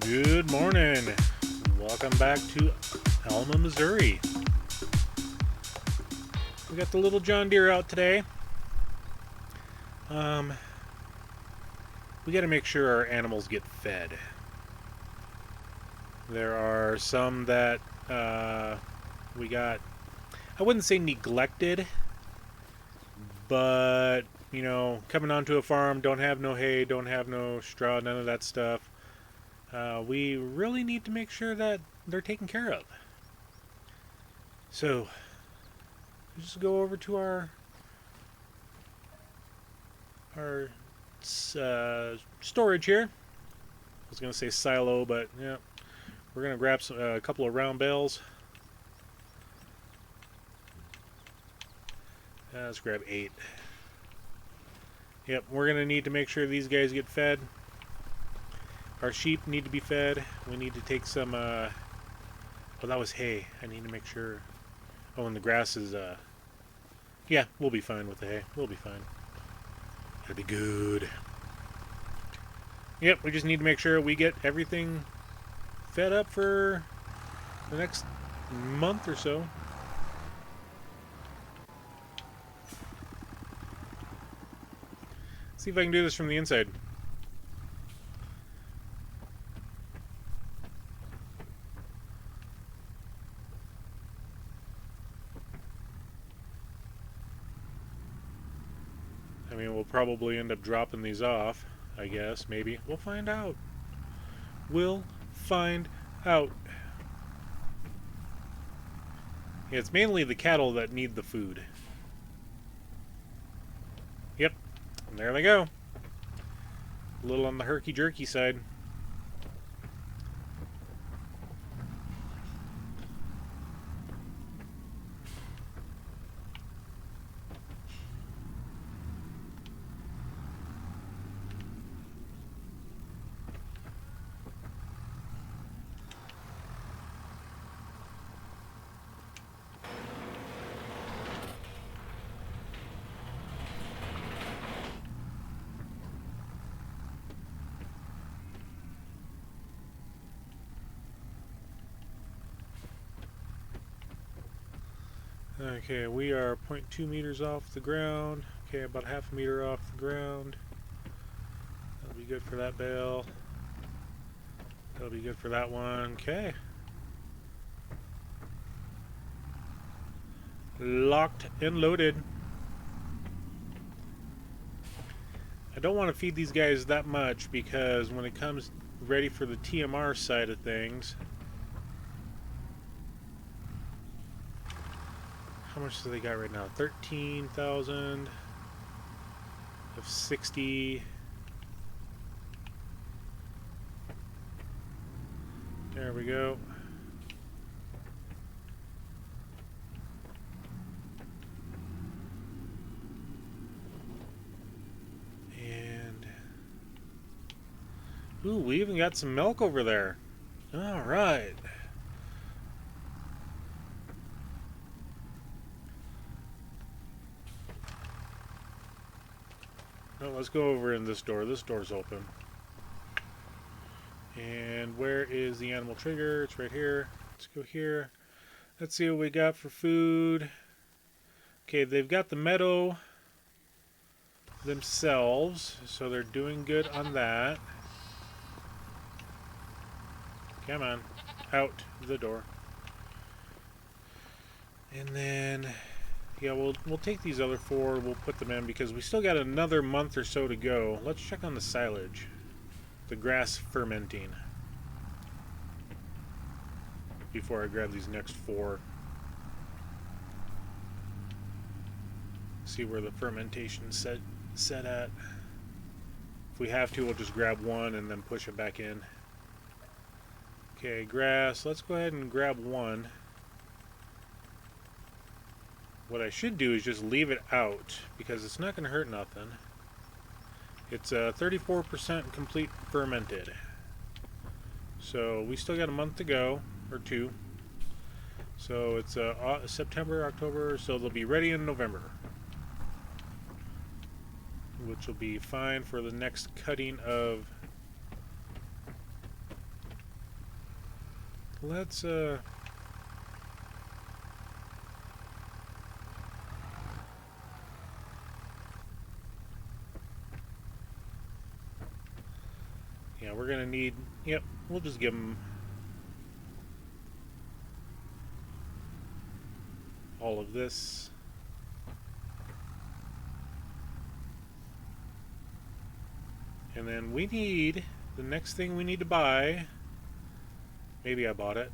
Good morning. Welcome back to Alma, Missouri. We got the little John Deere out today. We got to make sure our animals get fed. There are some that we got, I wouldn't say neglected, but, you know, coming onto a farm, don't have no hay, don't have no straw, none of that stuff. We really need to make sure that they're taken care of. So, just go over to our storage here. I was going to say silo, but yeah, we're going to grab a couple of round bales. Let's grab 8. Yep, we're going to need to make sure these guys get fed. Our sheep need to be fed. We need to take some, well, that was hay. I need to make sure. Oh, and the grass is, yeah, we'll be fine with the hay. We'll be fine. That'll be good. Yep, we just need to make sure we get everything fed up for the next month or so. See if I can do this from the inside. I mean, we'll probably end up dropping these off, I guess, maybe. We'll find out. We'll find out. Yeah, it's mainly the cattle that need the food. Yep, and there they go. A little on the herky-jerky side. Okay, we are 0.2 meters off the ground. Okay, about half a meter off the ground. That'll be good for that bale. That'll be good for that one. Okay. Locked and loaded. I don't want to feed these guys that much because when it comes ready for the TMR side of things, how much do they got right now? 13,000 of 60. There we go. And ooh, we even got some milk over there. All right. Well, let's go over in this door. This door's open. And where is the animal trigger? It's right here. Let's go here. Let's see what we got for food. Okay, they've got the meadow themselves, so they're doing good on that. Come on. Out the door. And then yeah, we'll take these other 4, we'll put them in because we still got another month or so to go. Let's check on the silage. The grass fermenting. Before I grab these next 4. See where the fermentation's set at. If we have to, we'll just grab 1 and then push it back in. Okay, grass. Let's go ahead and grab 1. What I should do is just leave it out because it's not going to hurt nothing. It's 34% complete fermented. So we still got a month to go, or 2. So it's September, October, so they'll be ready in November. Which will be fine for the next cutting of let's yeah, we're gonna need, yep, we'll just give them all of this. And then we need, the next thing we need to buy, maybe I bought it,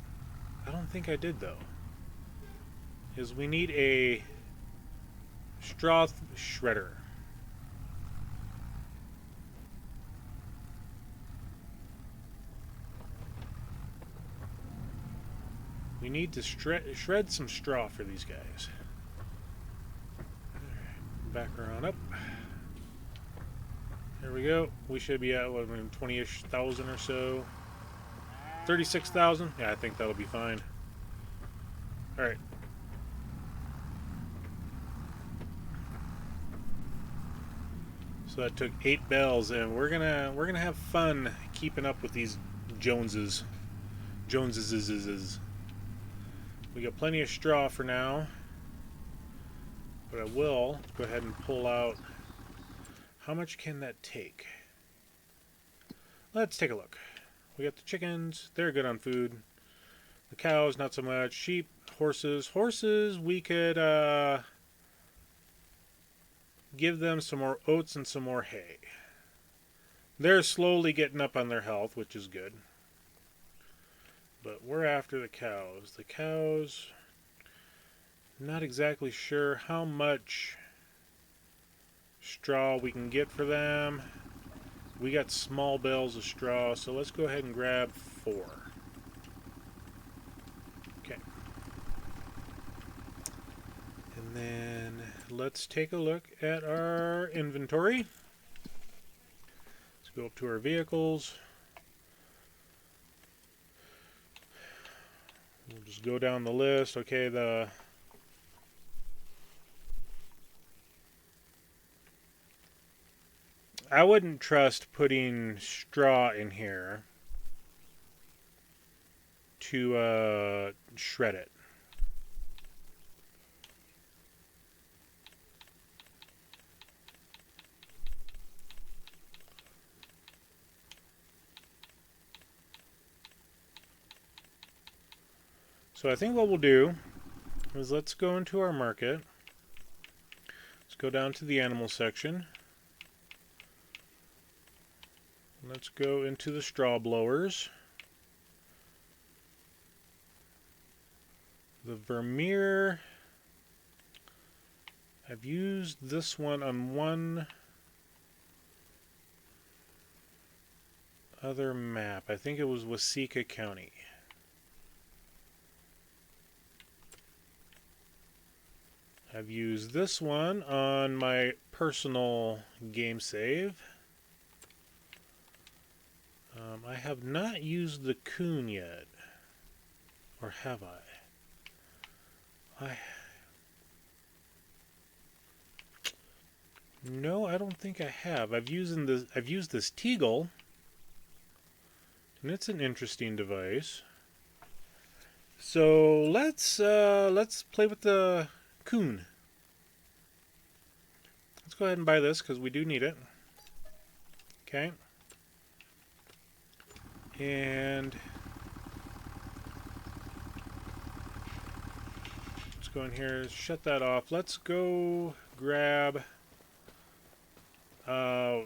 I don't think I did though, is we need a straw shredder. We need to shred some straw for these guys. Alright, back around up. There we go. We should be at, what, 20-ish thousand or so. 36,000? Yeah, I think that'll be fine. Alright. So that took 8 bells, and we're gonna have fun keeping up with these Joneses. We got plenty of straw for now, but I will go ahead and pull out. How much can that take? Let's take a look. We got the chickens, they're good on food. The cows, not so much. Sheep, horses. Horses, we could give them some more oats and some more hay. They're slowly getting up on their health, which is good. But we're after the cows. The cows, not exactly sure how much straw we can get for them. We got small bales of straw, so let's go ahead and grab 4. Okay. And then let's take a look at our inventory. Let's go up to our vehicles. We'll just go down the list. Okay, I wouldn't trust putting straw in here to shred it. So I think what we'll do is let's go into our market. Let's go down to the animal section. Let's go into the straw blowers. The Vermeer, I've used this one on one other map. I think it was Waseca County. I've used this one on my personal game save. I have not used the Coon yet. Or have I? No, I don't think I have. I've used this Teagle, and it's an interesting device. So let's play with the Coon. Let's go ahead and buy this because we do need it. Okay. And let's go in here, shut that off. Let's go grab, I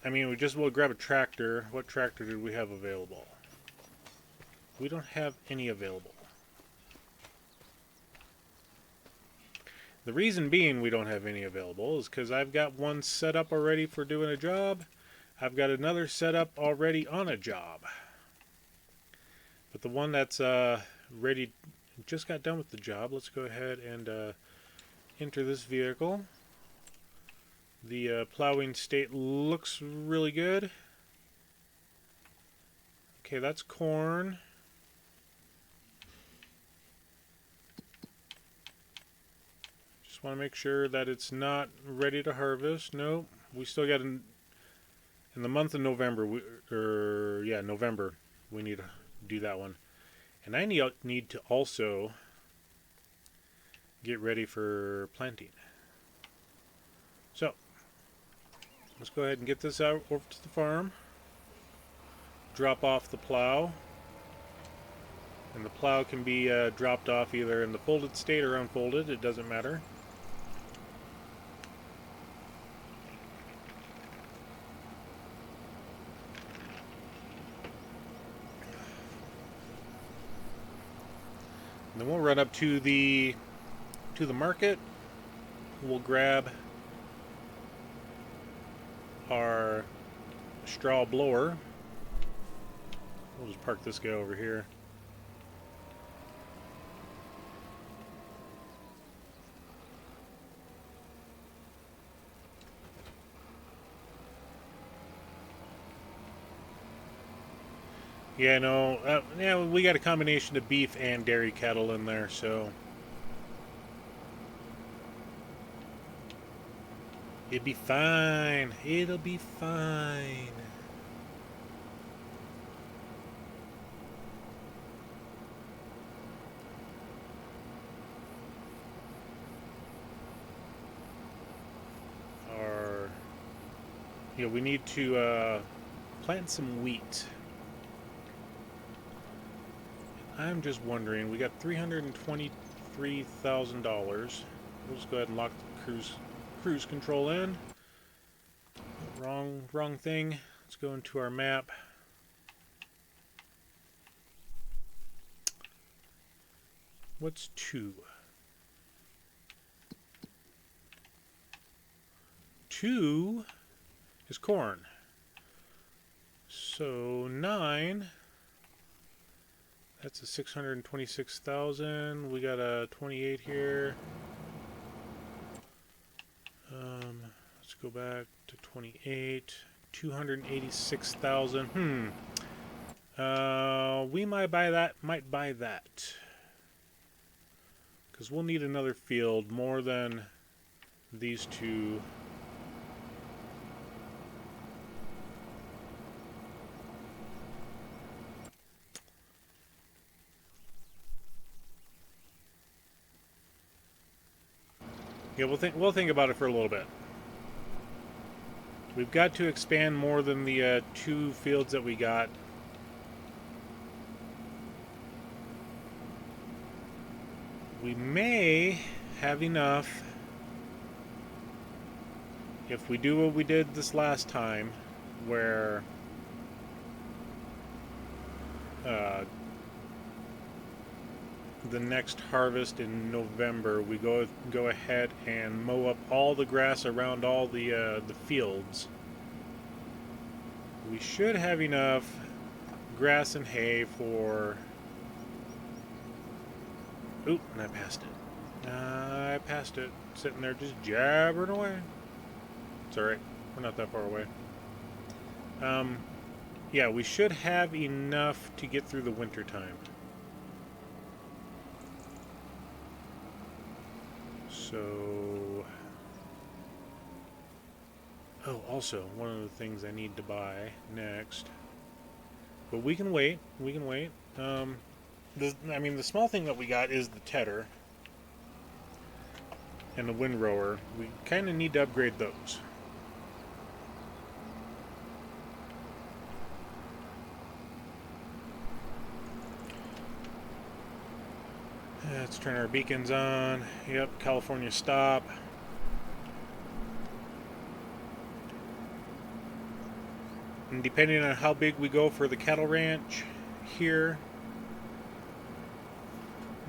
mean, we'll grab a tractor. What tractor did we have available? We don't have any available. The reason being we don't have any available is because I've got one set up already for doing a job. I've got another set up already on a job. But the one that's ready, just got done with the job. Let's go ahead and enter this vehicle. The plowing state looks really good. Okay, that's corn. Just want to make sure that it's not ready to harvest. Nope, we still got in the month of November. November, we need to do that one. And I need to also get ready for planting. So, let's go ahead and get this out over to the farm. Drop off the plow. And the plow can be dropped off either in the folded state or unfolded. It doesn't matter. And then we'll run up to the market. We'll grab our straw blower. We'll just park this guy over here. Yeah, no, yeah, we got a combination of beef and dairy cattle in there, so it'll be fine. It'll be fine. We need to plant some wheat. I'm just wondering, we got $323,000. We'll just go ahead and lock the cruise control in. Wrong thing. Let's go into our map. What's 2? 2 is corn. So 9, that's a 626,000. We got a 28 here. Let's go back to 28. 286,000. We might buy that. Because we'll need another field more than these two. Yeah, we'll think about it for a little bit. We've got to expand more than the 2 fields that we got. We may have enough if we do what we did this last time, where the next harvest in November we go ahead and mow up all the grass around all the fields. We should have enough grass and hay for... Oop, and I passed it. Sitting there just jabbering away. It's alright, we're not that far away. Yeah, we should have enough to get through the winter time. So, oh, also, one of the things I need to buy next, but we can wait, I mean, the small thing that we got is the tedder and the windrower. We kind of need to upgrade those. Let's turn our beacons on. Yep, California stop. And depending on how big we go for the cattle ranch here,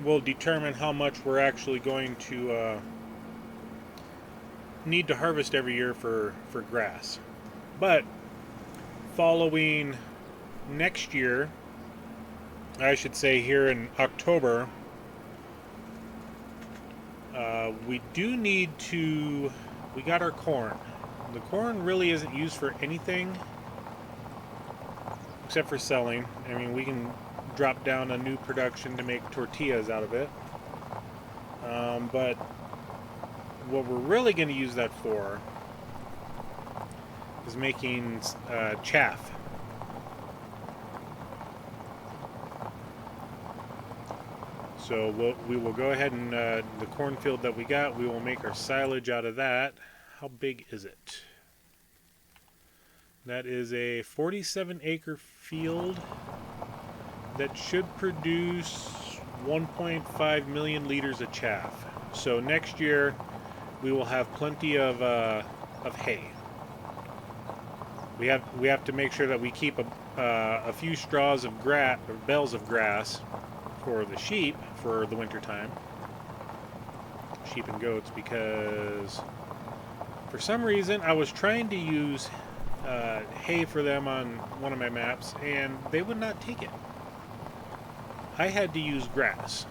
will determine how much we're actually going to need to harvest every year for grass. But following next year, I should say here in October, we do need to... We got our corn. The corn really isn't used for anything except for selling. I mean, we can drop down a new production to make tortillas out of it. But what we're really going to use that for is making chaff. So we will go ahead and the cornfield that we got, we will make our silage out of that. How big is it? That is a 47-acre field that should produce 1.5 million liters of chaff. So next year we will have plenty of hay. We have to make sure that we keep a few straws of grass or bales of grass for the sheep for the winter time. Sheep and goats, because for some reason I was trying to use hay for them on one of my maps and they would not take it. I had to use grass.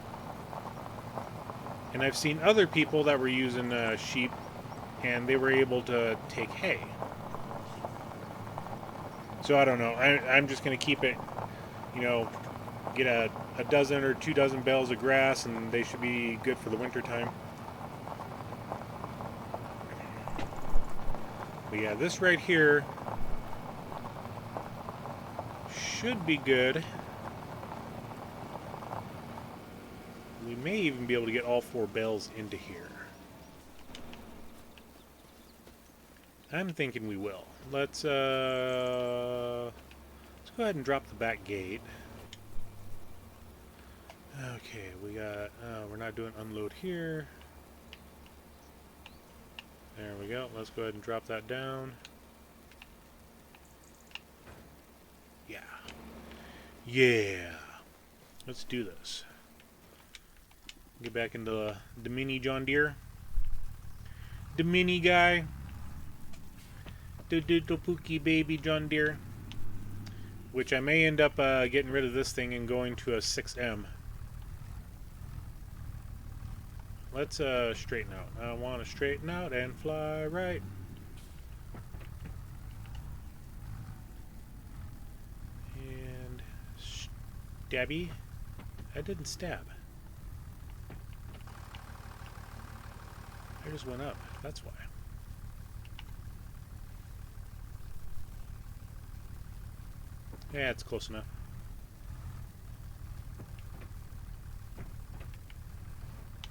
And I've seen other people that were using sheep and they were able to take hay. So I don't know. I'm just going to keep it, you know, get a dozen or 2 dozen bales of grass and they should be good for the winter time. But yeah, this right here should be good. We may even be able to get all 4 bales into here. I'm thinking we will. Let's go ahead and drop the back gate. Okay, we got, we're not doing unload here. There we go. Let's go ahead and drop that down. Yeah. Yeah. Let's do this. Get back into the mini John Deere. The mini guy. The little pookie baby John Deere. Which I may end up getting rid of this thing and going to a 6M. Let's straighten out. I want to straighten out and fly right. And stabby. I didn't stab. I just went up. That's why. Yeah, it's close enough.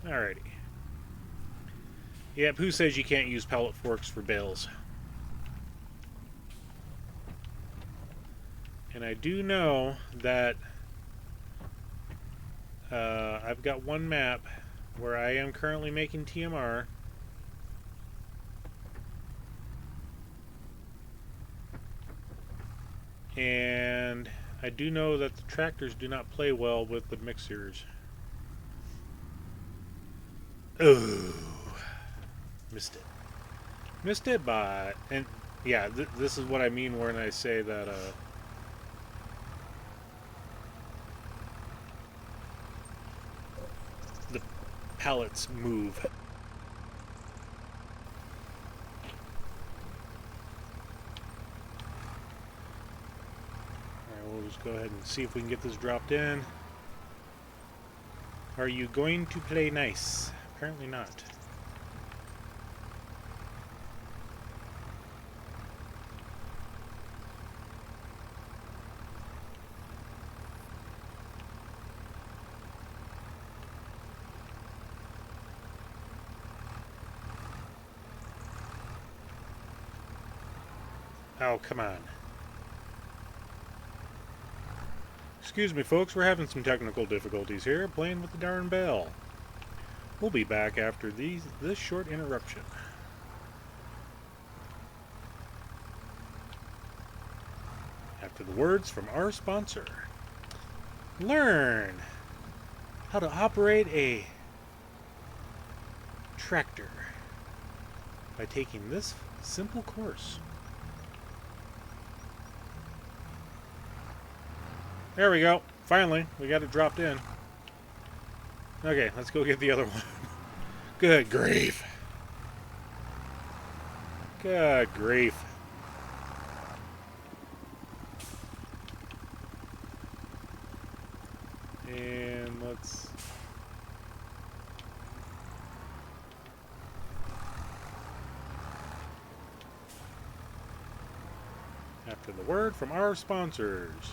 Alrighty. Yep, who says you can't use pellet forks for bales? And I do know that I've got one map where I am currently making TMR. And I do know that the tractors do not play well with the mixers. Oh, missed it. Missed it, but and yeah, this is what I mean when I say that the pallets move. We'll just go ahead and see if we can get this dropped in. Are you going to play nice? Apparently not. Oh, come on. Excuse me, folks, we're having some technical difficulties here, playing with the darn bell. We'll be back after this short interruption. After the words from our sponsor. Learn how to operate a tractor by taking this simple course. There we go. Finally, we got it dropped in. Okay, let's go get the other one. Good grief. Good grief. And let's... After the word from our sponsors.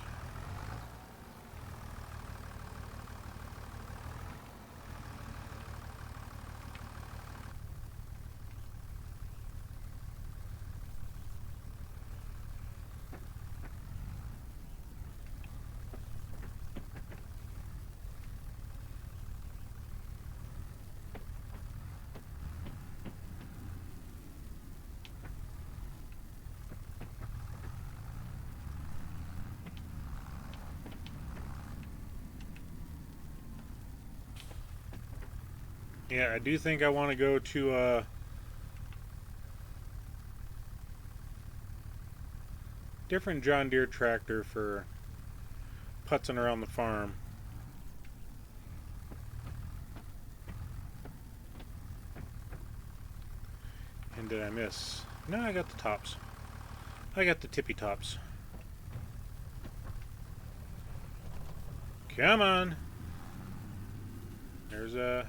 Yeah, I do think I want to go to different John Deere tractor for putzing around the farm. And did I miss? No, I got the tops. I got the tippy tops. Come on! There's a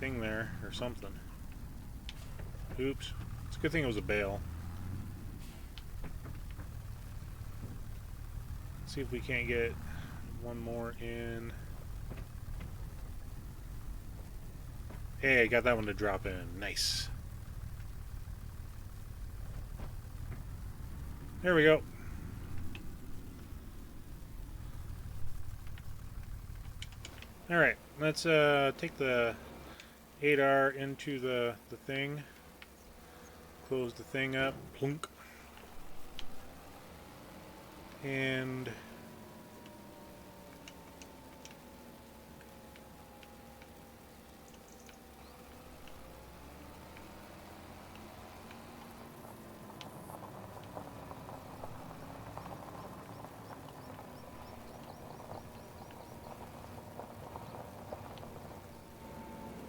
thing there, or something. Oops. It's a good thing it was a bale. Let's see if we can't get one more in. Hey, I got that one to drop in. Nice. There we go. Alright, let's take the 8R into the thing. Close the thing up. Plunk. And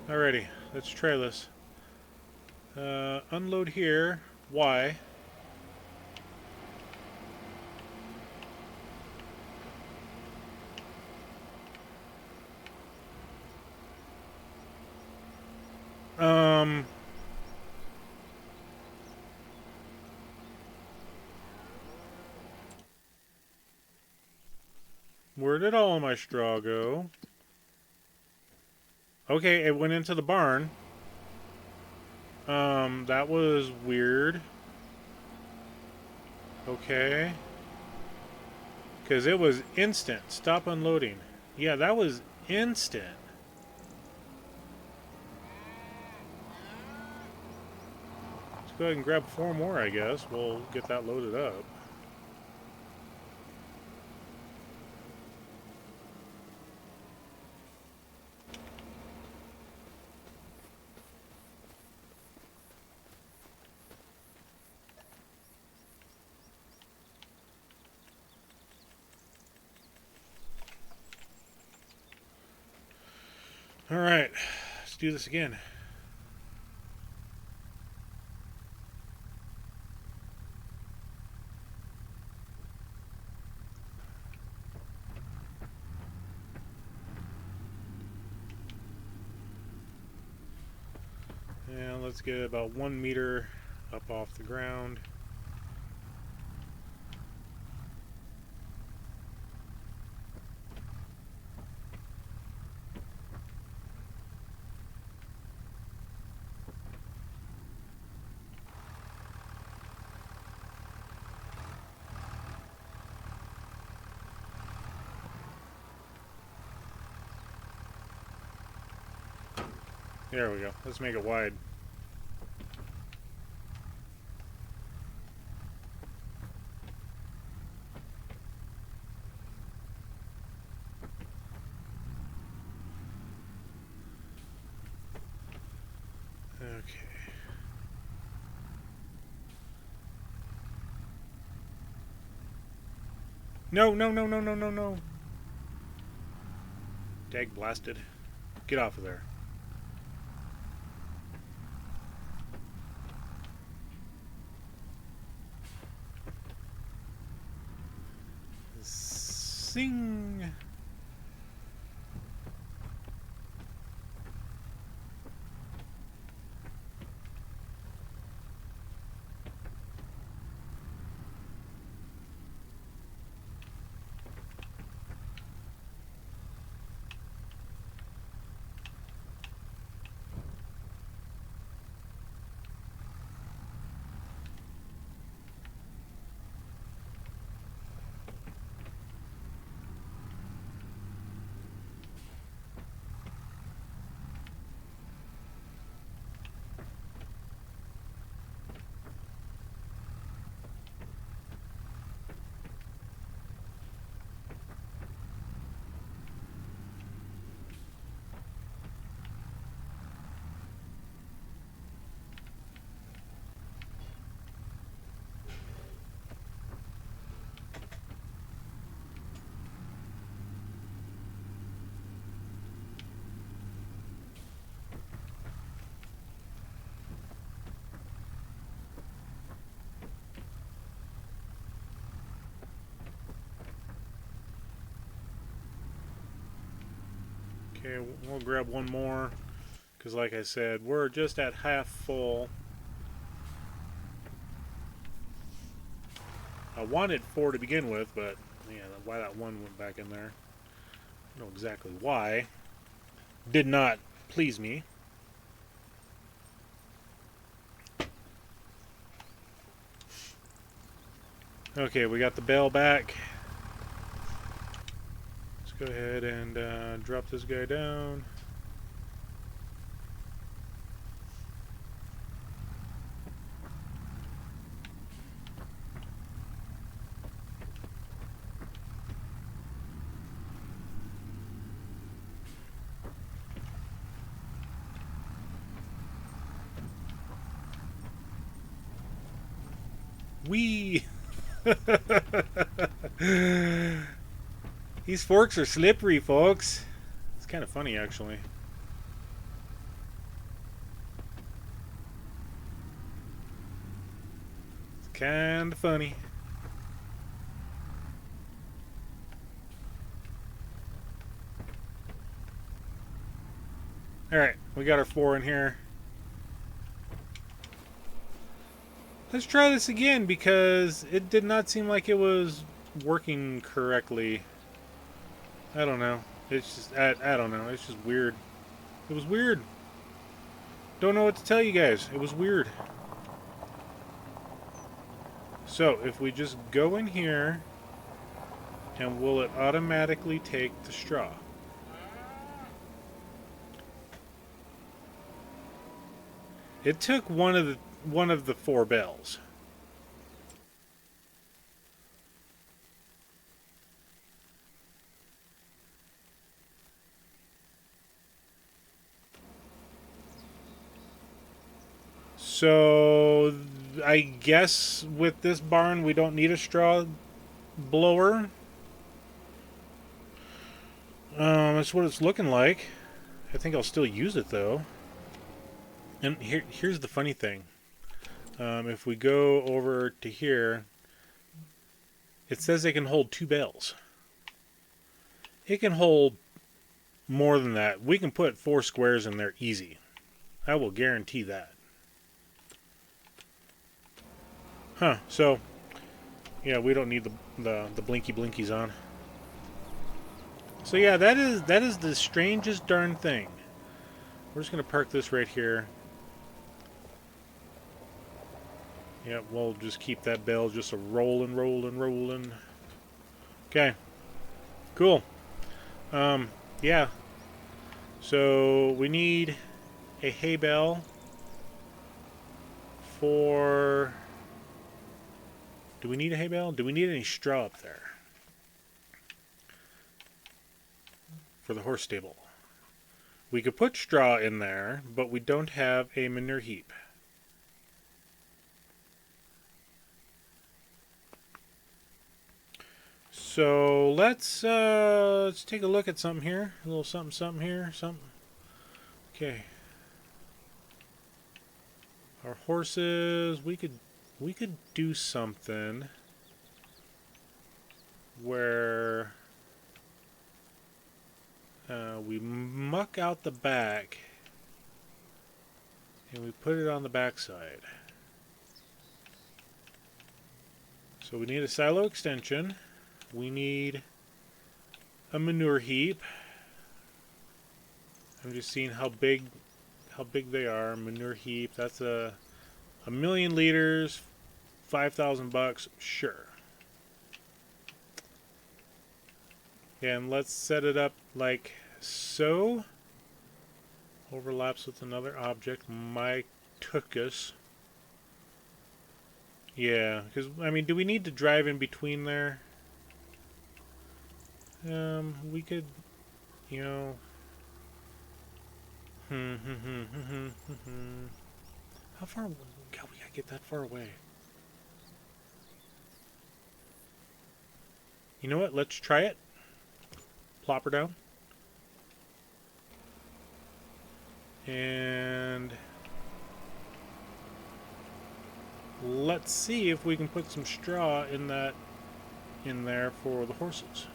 alrighty, let's try this. Unload here. Y. Where did all my straw go? Okay, it went into the barn. That was weird. Okay. Because it was instant. Stop unloading. Yeah, that was instant. Let's go ahead and grab 4 more, I guess. We'll get that loaded up. Alright, let's do this again. And let's get about 1 meter up off the ground. There we go. Let's make it wide. Okay. No, no, no, no, no, no, no. Dag blasted. Get off of there. Sing. Okay, we'll grab one more, because like I said, we're just at half full. I wanted 4 to begin with, but yeah, why that one went back in there, I don't know exactly why. Did not please me. Okay, we got the bale back. Let's go ahead and drop this guy down. Whee! These forks are slippery, folks. It's kind of funny, actually. It's kind of funny. Alright, we got our 4 in here. Let's try this again, because it did not seem like it was working correctly. I don't know. It's just, I don't know. It's just weird. It was weird. Don't know what to tell you guys. It was weird. So, if we just go in here, and will it automatically take the straw? It took one of the 4 bells. So I guess with this barn we don't need a straw blower. That's what it's looking like. I think I'll still use it though. And here's the funny thing. If we go over to here, it says it can hold 2 bales. It can hold more than that. We can put 4 squares in there easy. I will guarantee that. Huh, so yeah, we don't need the blinky blinkies on. So yeah, that is the strangest darn thing. We're just gonna park this right here. Yeah, we'll just keep that bell just a rolling, rolling, rolling. Okay, cool. Yeah. So we need a hay bale for. Do we need a hay bale? Do we need any straw up there for the horse stable? We could put straw in there, but we don't have a manure heap. So let's take a look at something here. A little something here. Something. Okay. Our horses. We could do something where we muck out the back and we put it on the backside. So we need a silo extension. We need a manure heap. I'm just seeing how big they are. Manure heap. That's a 1,000,000 liters, $5,000. Sure. And let's set it up like so. Overlaps with another object. My tuchus. Yeah, because I mean, do we need to drive in between there? We could, you know. How far? God, we gotta get that far away. You know what? Let's try it. Plop her down. And let's see if we can put some straw in there for the horses.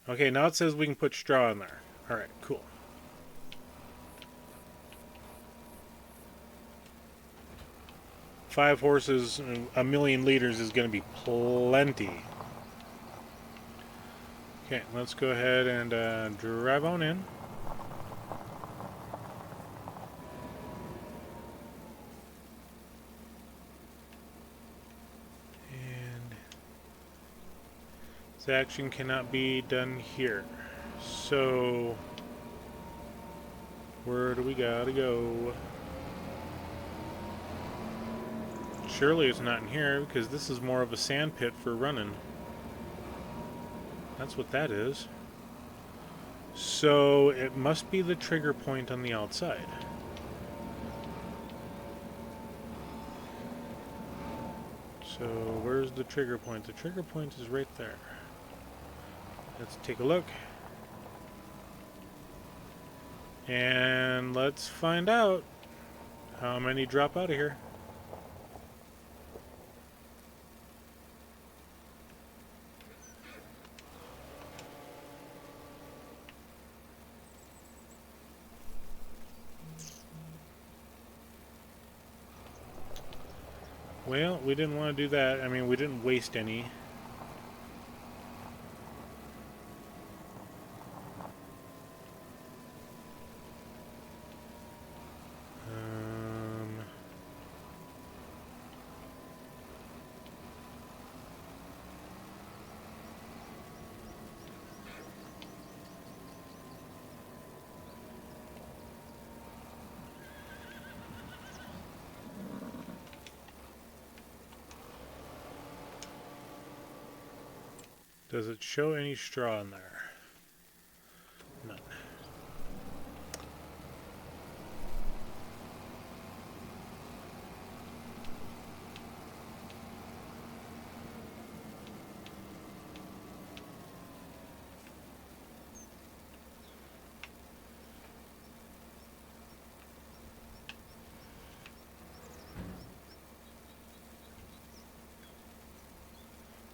Okay, now it says we can put straw in there. Alright, cool. Five horses, a million liters is going to be plenty. Okay, let's go ahead and drive on in. And this action cannot be done here. So, where do we gotta go? Surely it's not in here, because this is more of a sand pit for running. That's what that is. So it must be the trigger point on the outside. So where's the trigger point? The trigger point is right there. Let's take a look. And let's find out how many drop out of here. Well, we didn't want to do that. I mean, we didn't waste any. Does it show any straw in there? None.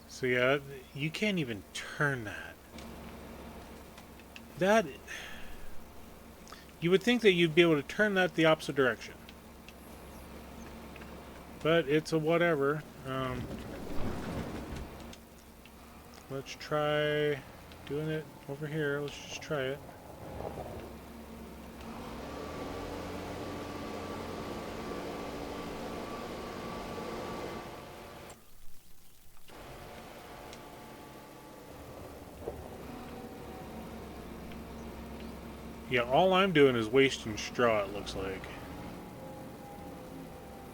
So yeah, you can't even turn that. That... You would think that you'd be able to turn that the opposite direction. But it's a whatever. Let's try doing it over here. Let's just try it. Yeah, all I'm doing is wasting straw, it looks like.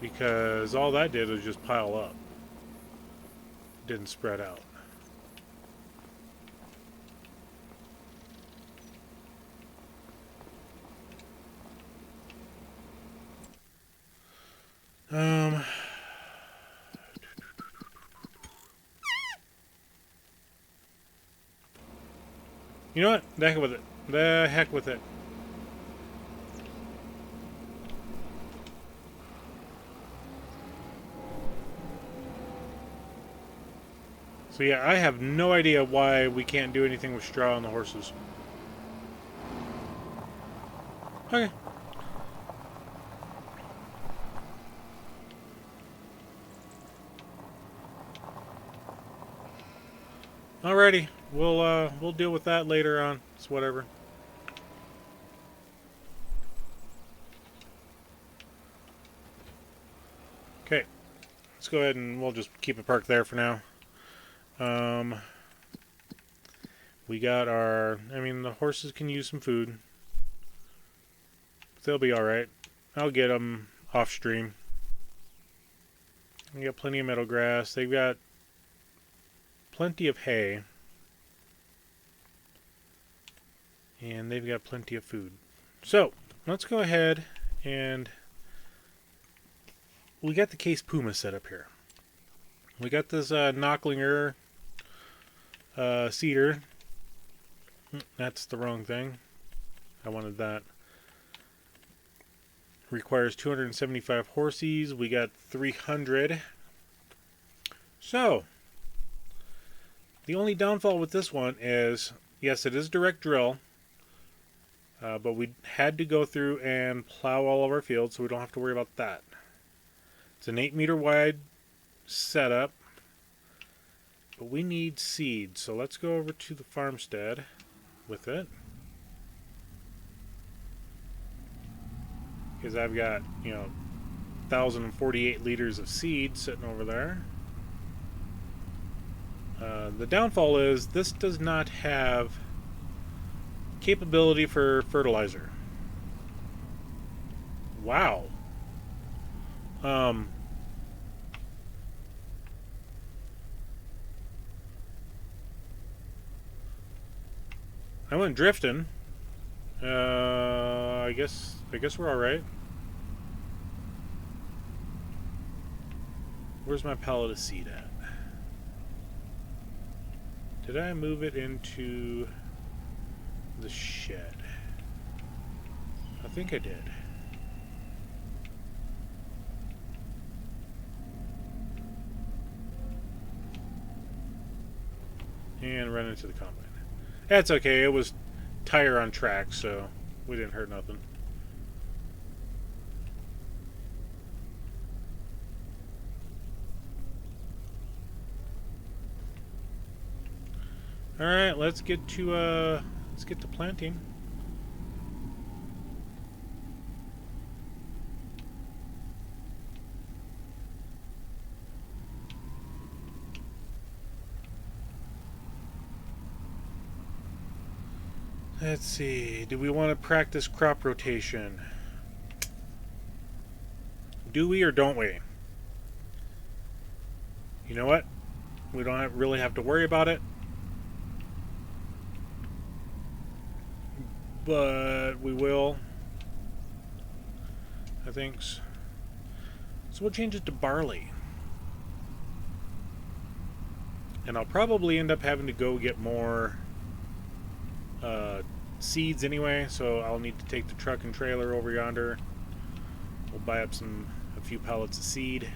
Because all that did was just pile up. It didn't spread out. You know what? The heck with it. The heck with it. So yeah, I have no idea why we can't do anything with straw on the horses. Okay. Alrighty, we'll deal with that later on. It's whatever. Okay, let's go ahead and we'll just keep it parked there for now. We got our... I mean, the horses can use some food. They'll be alright. I'll get them off stream. We got plenty of meadow grass. They've got plenty of hay. And they've got plenty of food. So, let's go ahead and... We got the Case Puma set up here. We got this Knocklinger cedar. That's the wrong thing. I wanted that. Requires 275 horses. We got 300. So, the only downfall with this one is Yes, it is direct drill, but we had to go through and plow all of our fields, so we don't have to worry about that. It's an 8-meter wide setup, but we need seed, so let's go over to the farmstead with it. Because I've got, 1,048 liters of seed sitting over there. The downfall is this does not have capability for fertilizer. Wow. I went drifting. I guess we're all right. Where's my pallet of seed at? Did I move it into the shed? I think I did. And run into the combine. That's okay, it was tire on track, so we didn't hurt nothing. All right, let's get to planting. Let's see. Do we want to practice crop rotation? Do we or don't we? You know what? We don't really have to worry about it. But we will, I think. So we'll change it to barley. And I'll probably end up having to go get more seeds anyway, so I'll need to take the truck and trailer over yonder. We'll buy up a few pallets of seed.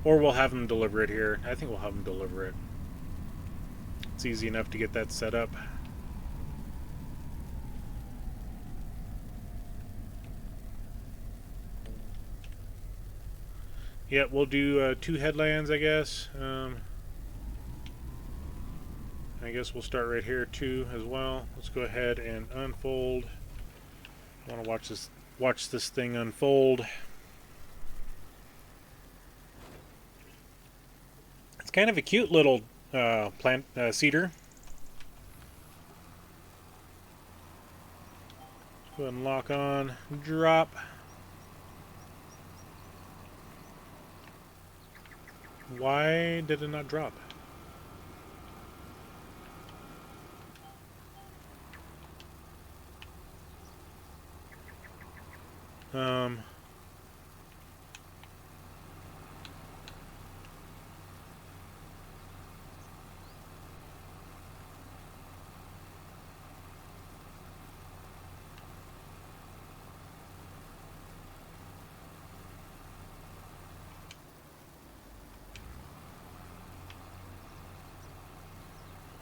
Or we'll have them deliver it here. I think we'll have them deliver it. It's easy enough to get that set up. Yeah, we'll do 2 headlands, I guess. I guess we'll start right here too as well. Let's go ahead and unfold. I want to watch this thing unfold. It's kind of a cute little plant cedar. Let's go ahead and lock on, drop. Why did it not drop?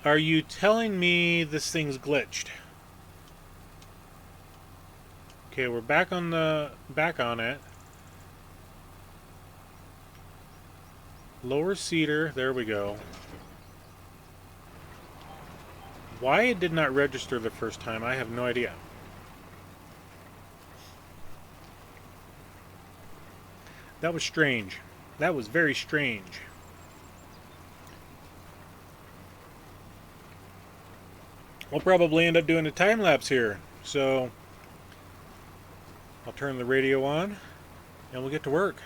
Are you telling me this thing's glitched? Okay, we're back on it. Lower cedar, there we go. Why it did not register the first time, I have no idea. That was strange. That was very strange. We'll probably end up doing a time lapse here, so I'll turn the radio on and we'll get to work.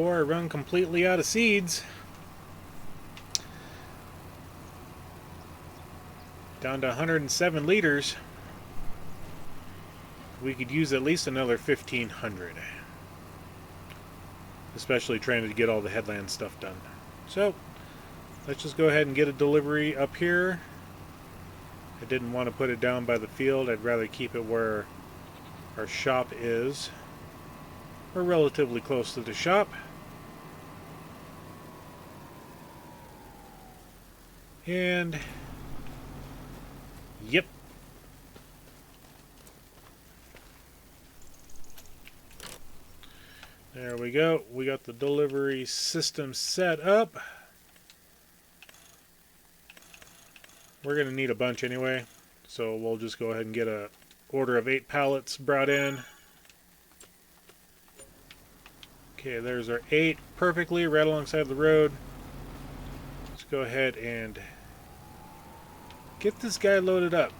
before I run completely out of seeds. Down to 107 liters. We could use at least another 1,500. Especially trying to get all the headland stuff done. So, let's just go ahead and get a delivery up here. I didn't want to put it down by the field. I'd rather keep it where our shop is. We're relatively close to the shop. And yep. There we go. We got the delivery system set up. We're going to need a bunch anyway, so we'll just go ahead and get a order of 8 pallets brought in. Okay, there's our 8 perfectly right alongside the road. Let's go ahead and get this guy loaded up.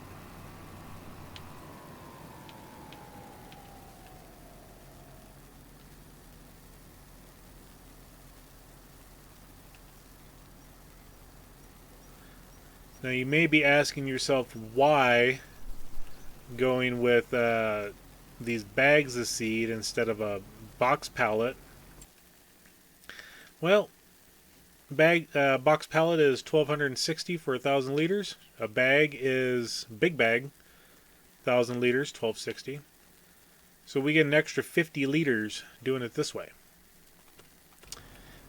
Now you may be asking yourself why going with these bags of seed instead of a box pallet. Well, box pallet is 1,260 for 1,000 liters. A bag is big bag, 1,000 liters, 1,260. So we get an extra 50 liters doing it this way.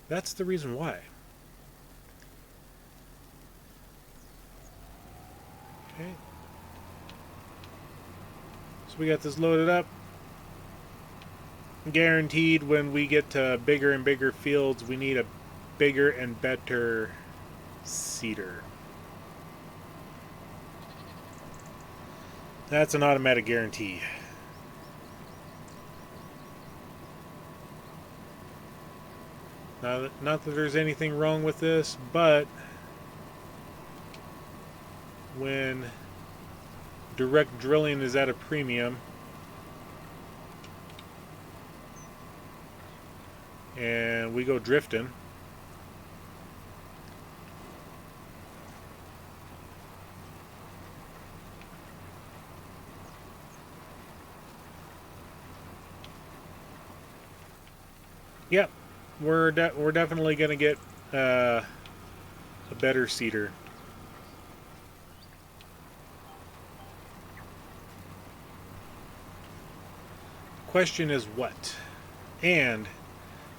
That's the reason why. Okay. So we got this loaded up. Guaranteed when we get to bigger and bigger fields, we need a bigger and better seeder. That's an automatic guarantee. Not that there's anything wrong with this, but when direct drilling is at a premium and we go drifting, yep, we're definitely going to get a better seeder. Question is what? And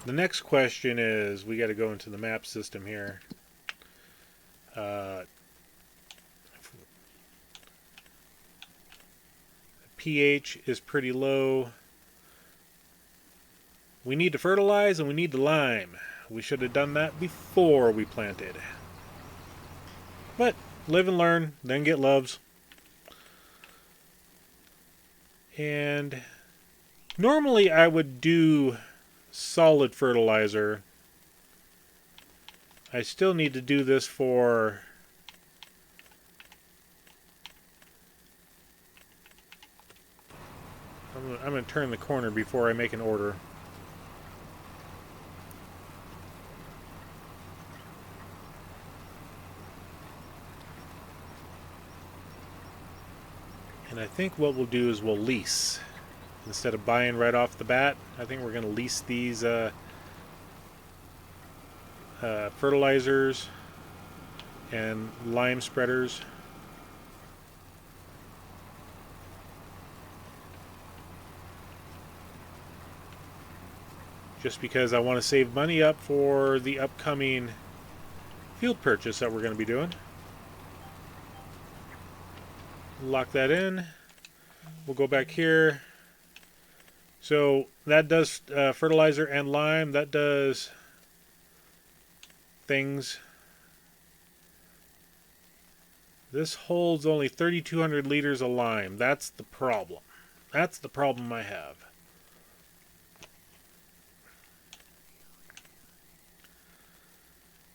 the next question is, we got to go into the map system here. pH is pretty low. We need to fertilize and we need to lime. We should have done that before we planted. But live and learn, then get loves. And normally I would do solid fertilizer. I still need to do this for I'm going to turn the corner before I make an order. And I think what we'll do is we'll lease. Instead of buying right off the bat, I think we're going to lease these fertilizers and lime spreaders. Just because I want to save money up for the upcoming field purchase that we're going to be doing. Lock that in. We'll go back here. So that does fertilizer and lime. That does things. This holds only 3,200 liters of lime. That's the problem. That's the problem I have.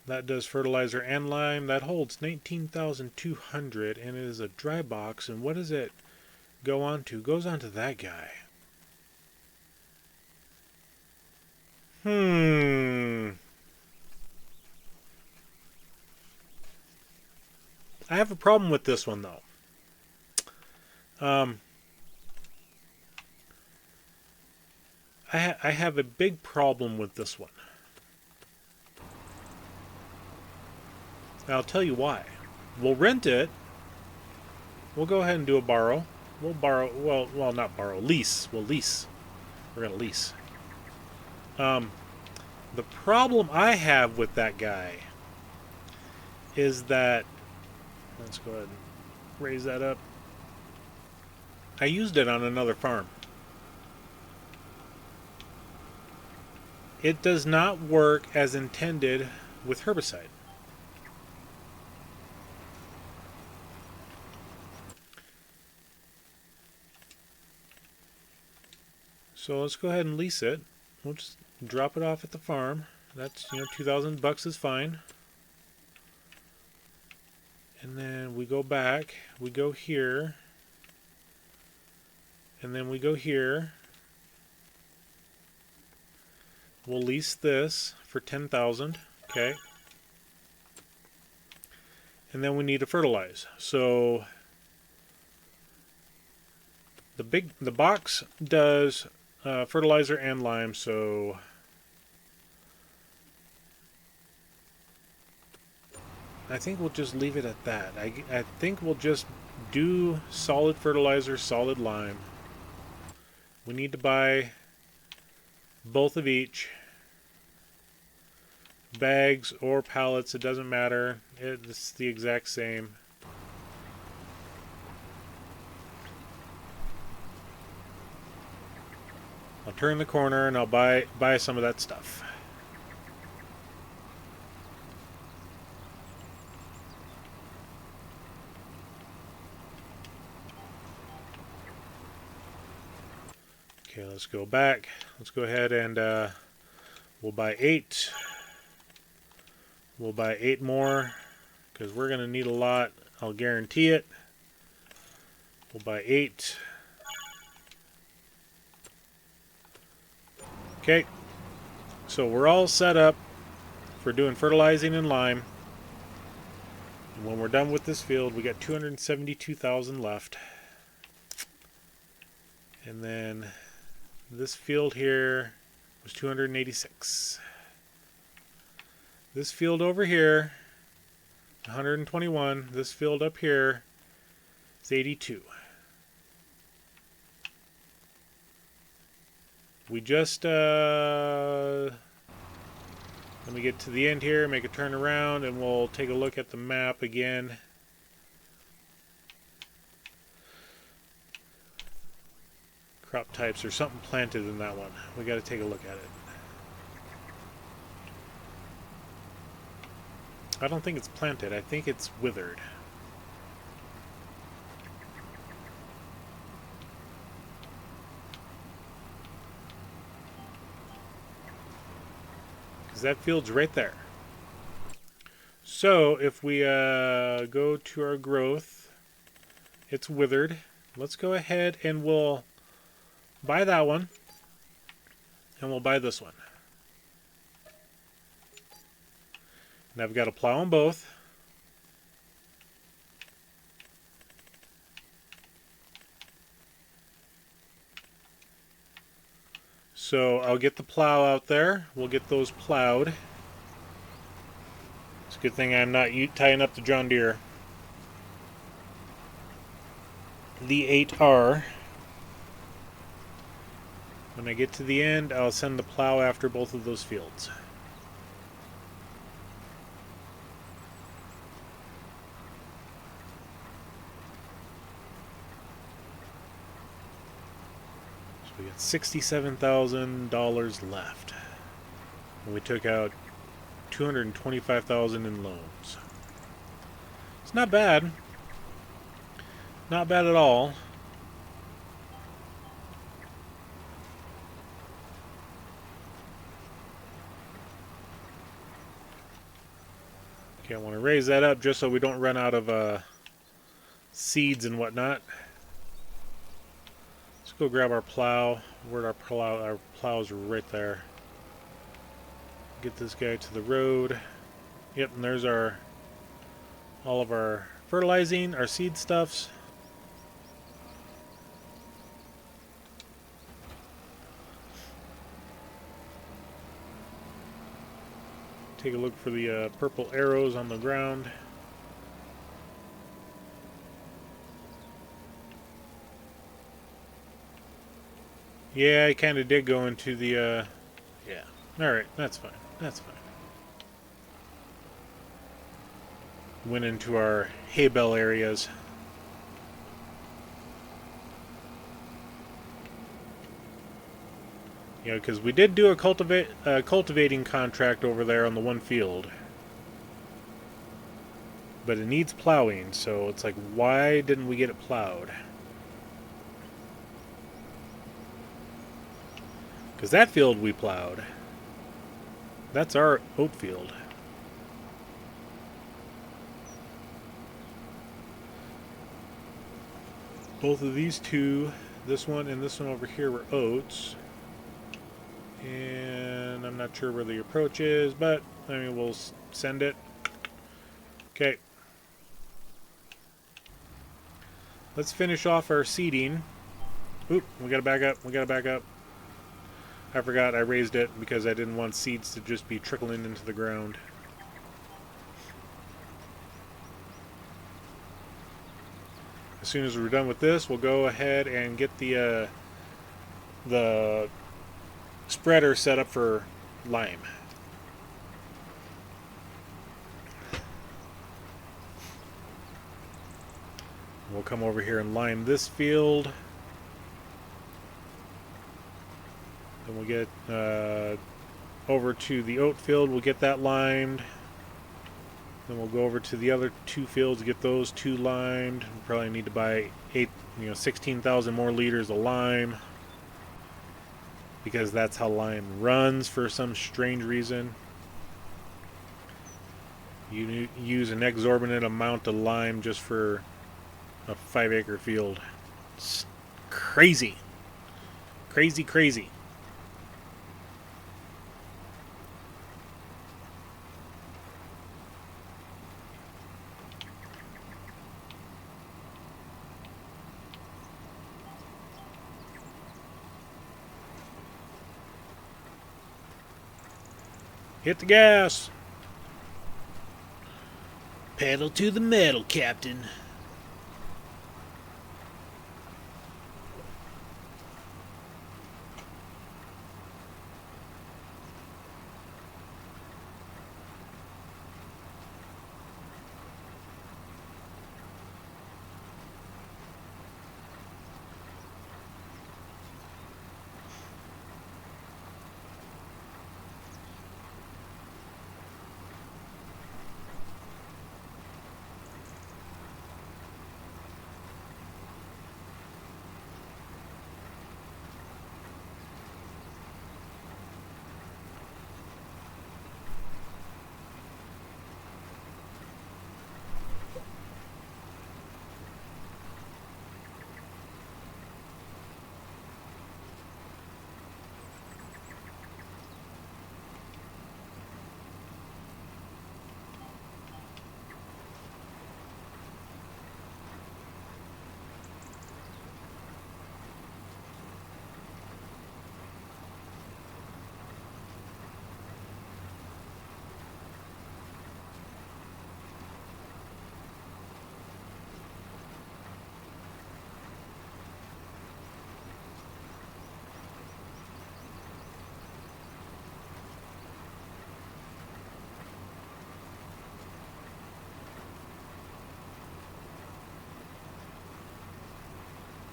That does fertilizer and lime. That holds 19,200 and it is a dry box. And what does it go on to? It goes on to that guy. I have a problem with this one, though. I have a big problem with this one. I'll tell you why. We'll rent it. We'll go ahead and do a borrow. We'll borrow, well, not borrow, lease. We'll lease. We're going to lease. The problem I have with that guy is that, let's go ahead and raise that up. I used it on another farm. It does not work as intended with herbicide. So let's go ahead and lease it. We'll just drop it off at the farm. That's, $2,000 is fine. And then we go back, we go here, and then we go here. We'll lease this for $10,000, okay. And then we need to fertilize. So the box does fertilizer and lime, so I think we'll just leave it at that. I think we'll just do solid fertilizer, solid lime. We need to buy both of each. Bags or pallets, it doesn't matter. It's the exact same. I'll turn the corner and I'll buy some of that stuff. Okay, let's go back. Let's go ahead and we'll buy 8. We'll buy 8 more because we're going to need a lot. I'll guarantee it. We'll buy 8. Okay, so we're all set up for doing fertilizing and lime. And when we're done with this field, we got 272,000 left. And then this field here was 286. This field over here, 121. This field up here is 82. We just, let me get to the end here, make a turn around, and we'll take a look at the map again. Crop types, there's something planted in that one. We got to take a look at it. I don't think it's planted, I think it's withered. That field's right there. So if we go to our growth, it's withered. Let's go ahead and we'll buy that one, and we'll buy this one. And I've got to plow them both. So I'll get the plow out there. We'll get those plowed. It's a good thing I'm not tying up the John Deere. The 8R. When I get to the end, I'll send the plow after both of those fields. We got $67,000 left. And we took out $225,000 in loans. It's not bad. Not bad at all. Okay, I want to raise that up just so we don't run out of seeds and whatnot. Go grab our plow. Where'd our plow? Our plow's right there. Get this guy to the road. Yep, and there's all of our fertilizing, our seed stuffs. Take a look for the purple arrows on the ground. Yeah, I kind of did go into the, yeah. Alright, that's fine. That's fine. Went into our hay bale areas. Yeah, because we did do a cultivating contract over there on the one field. But it needs plowing, so it's like, why didn't we get it plowed? Because that field we plowed. That's our oat field. Both of these two, this one and this one over here, were oats. And I'm not sure where the approach is, but I mean, we'll send it. Okay. Let's finish off our seeding. Oop, we gotta back up. We gotta back up. I forgot I raised it because I didn't want seeds to just be trickling into the ground. As soon as we're done with this, we'll go ahead and get the spreader set up for lime. We'll come over here and lime this field. Then we'll get over to the oat field. We'll get that limed. Then we'll go over to the other two fields, get those two limed. We'll probably need to buy 16,000 more liters of lime, because that's how lime runs for some strange reason. You use an exorbitant amount of lime just for a 5-acre field. It's crazy. Crazy, crazy. Hit the gas. Pedal to the metal, Captain.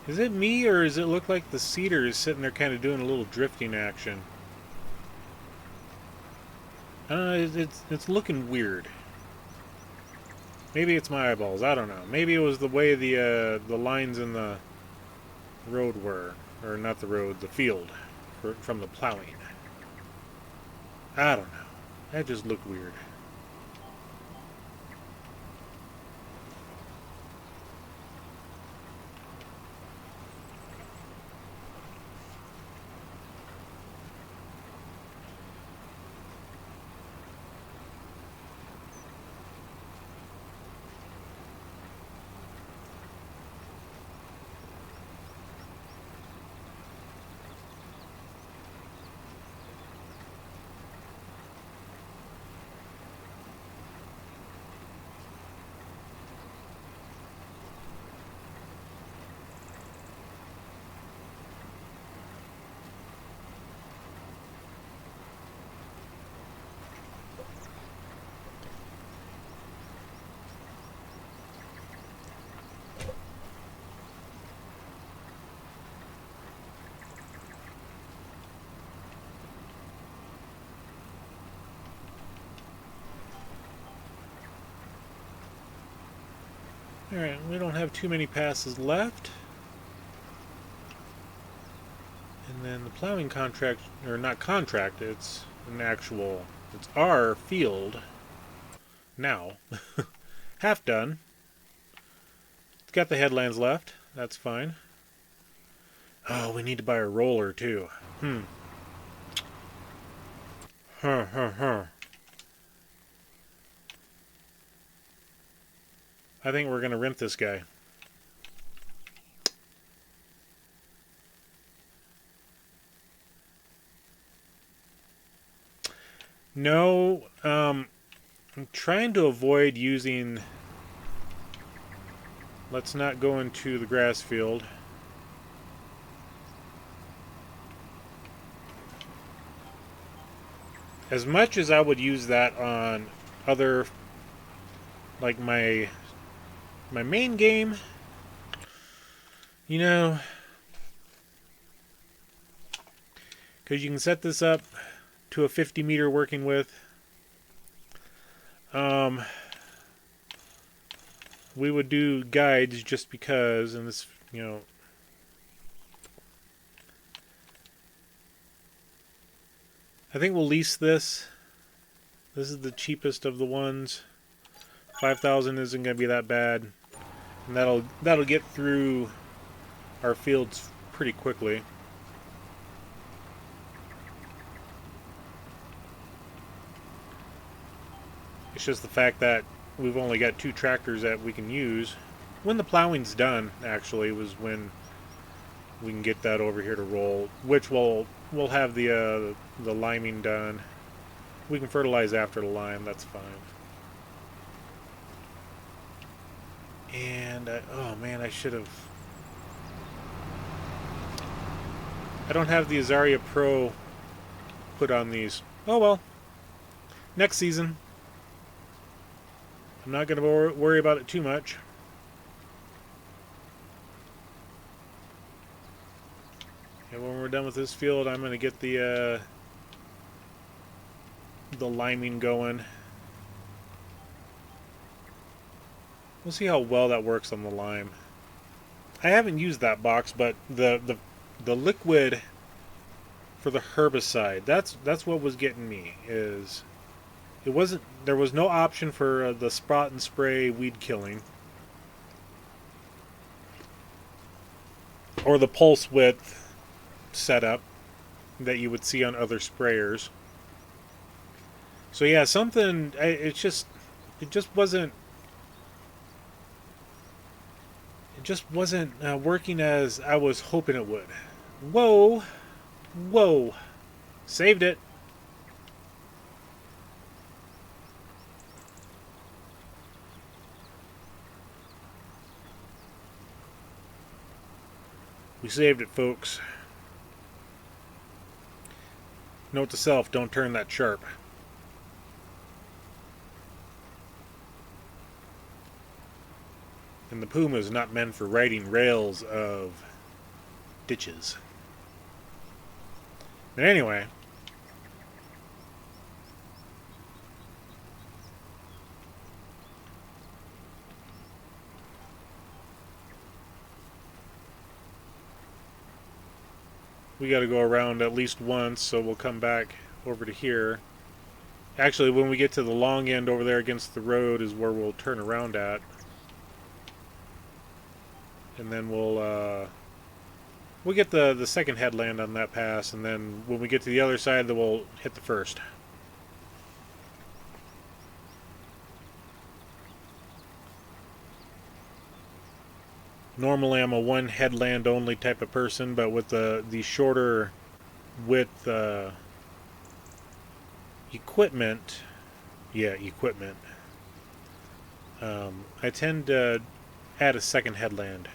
Is it me, or does it look like the cedar is sitting there kind of doing a little drifting action? I don't know, it's looking weird. Maybe it's my eyeballs, I don't know. Maybe it was the way the lines in the road were. Or not the road, the field. From the plowing. I don't know. That just looked weird. Alright, we don't have too many passes left. And then the plowing contract, or not contract, it's an actual, it's our field now. Half done. It's got the headlands left. That's fine. Oh, we need to buy a roller too. I think we're going to rent this guy. No, I'm trying to avoid using... Let's not go into the grass field. As much as I would use that on other... like my main game, you know, because you can set this up to a 50 meter working width. We would do guides just because, and this, you know, I think we'll lease this. This is the cheapest of the ones. 5,000 isn't going to be that bad, and that'll get through our fields pretty quickly. It's just the fact that we've only got 2 tractors that we can use. When the plowing's done, actually, was when we can get that over here to roll, which we'll have the liming done. We can fertilize after the lime, that's fine. And, oh man, I should have... I don't have the Azaria Pro put on these. Oh well. Next season. I'm not going to worry about it too much. And when we're done with this field, I'm going to get the liming going. We'll see how well that works on the lime. I haven't used that box, but the liquid for the herbicide, that's what was getting me. Is it wasn't, there was no option for the spot and spray weed killing, or the pulse width setup that you would see on other sprayers. So yeah, something, it just wasn't working as I was hoping it would. Whoa, whoa, saved it. We saved it, folks. Note to self, don't turn that sharp. And the Puma is not meant for riding rails of ditches. But anyway, we got to go around at least once, so we'll come back over to here. Actually, when we get to the long end over there against the road is where we'll turn around at. And then we'll get the second headland on that pass, and then when we get to the other side, then we'll hit the first. Normally I'm a one headland only type of person, but with the shorter width equipment, I tend to add a second headland.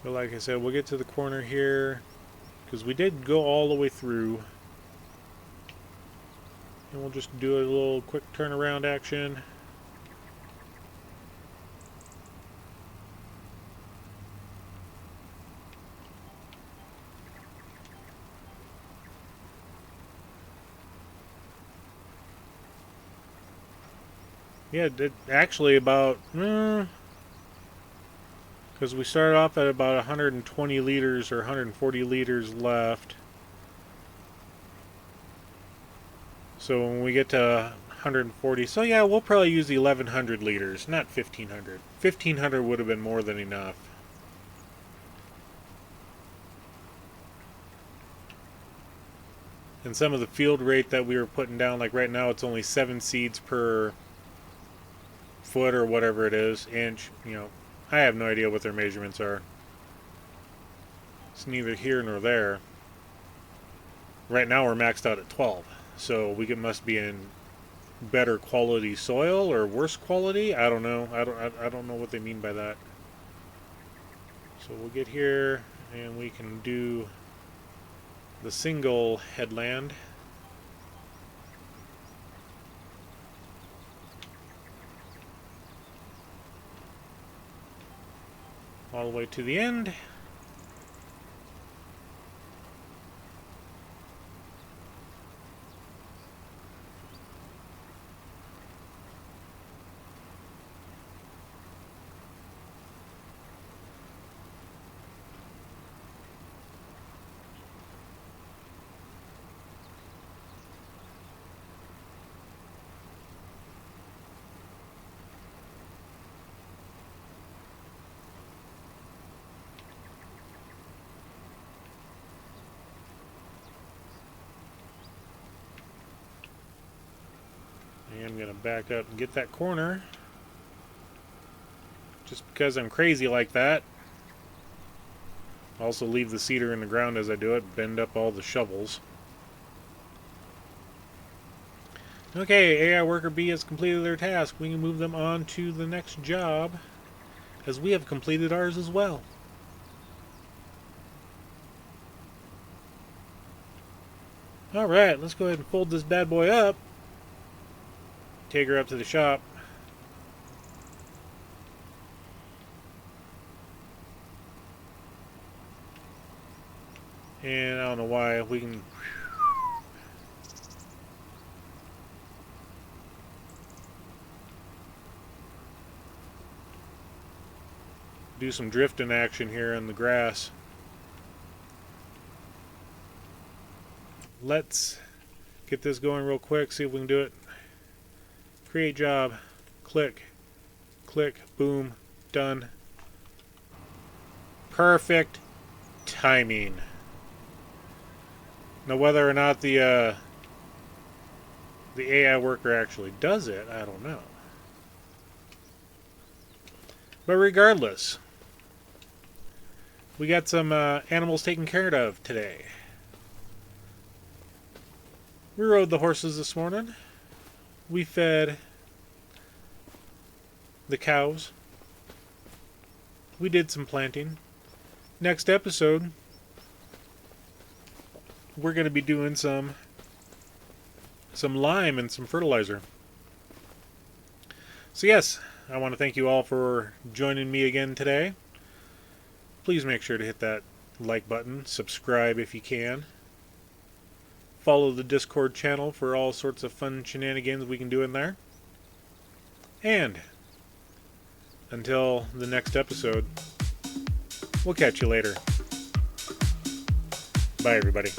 But like I said, we'll get to the corner here, because we did go all the way through. And we'll just do a little quick turnaround action. Yeah, actually about... because we started off at about 120 liters or 140 liters left. So when we get to 140, so yeah, we'll probably use the 1100 liters, not 1500. 1500 would have been more than enough. And some of the field rate that we were putting down, like right now, it's only 7 seeds per foot or whatever it is, inch. You know, I have no idea what their measurements are. It's neither here nor there. Right now we're maxed out at 12, so we must be in better quality soil or worse quality. I don't know. I don't know what they mean by that. So we'll get here and we can do the single headland. All the way to the end. I'm going to back up and get that corner. Just because I'm crazy like that. Also leave the seeder in the ground as I do it. Bend up all the shovels. Okay, AI Worker B has completed their task. We can move them on to the next job, as we have completed ours as well. Alright, let's go ahead and fold this bad boy up. Take her up to the shop. And I don't know why we can do some drifting action here in the grass. Let's get this going real quick, see if we can do it. Create job, click, click, boom, done. Perfect timing. Now whether or not the AI worker actually does it, I don't know. But regardless, we got some animals taken care of today. We rode the horses this morning. We fed the cows. We did some planting. Next episode, we're going to be doing some lime and some fertilizer. So yes, I want to thank you all for joining me again today. Please make sure to hit that like button, subscribe if you can. Follow the Discord channel for all sorts of fun shenanigans we can do in there. And until the next episode, we'll catch you later. Bye, everybody.